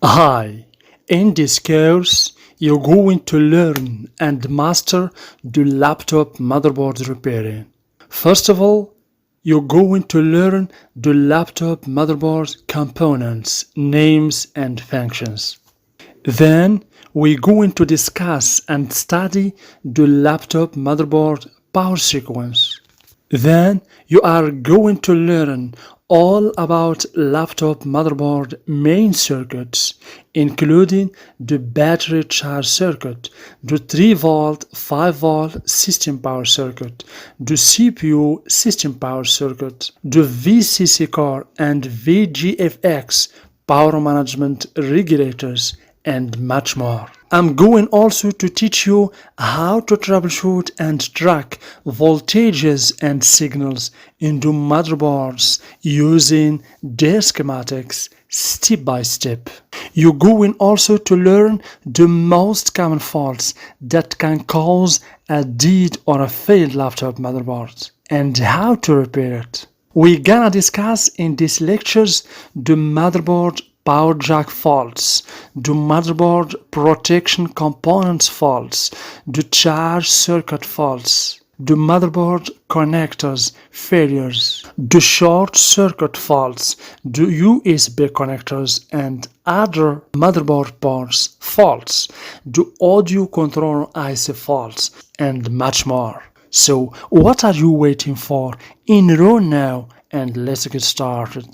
Hi, in this course, you're going to learn and master the laptop motherboard repairing. First of all, you're going to learn the laptop motherboard components, names, and functions. Then, we're going to discuss and study the laptop motherboard power sequence. Then you are going to learn all about laptop motherboard main circuits, including the battery charge circuit, the 3-volt, 5-volt system power circuit, the CPU system power circuit, the VCC core and VGFX power management regulators, and much more. I'm going also to teach you how to troubleshoot and track voltages and signals in the motherboards using their schematics step by step. You're going also to learn the most common faults that can cause a dead or a failed laptop motherboard and how to repair it. We're gonna discuss in these lectures the motherboard power jack faults, the motherboard protection components faults, the charge circuit faults, the motherboard connectors failures, the short circuit faults, the USB connectors and other motherboard parts faults, the audio controller IC faults, and much more. So what are you waiting for? Enroll now and let's get started.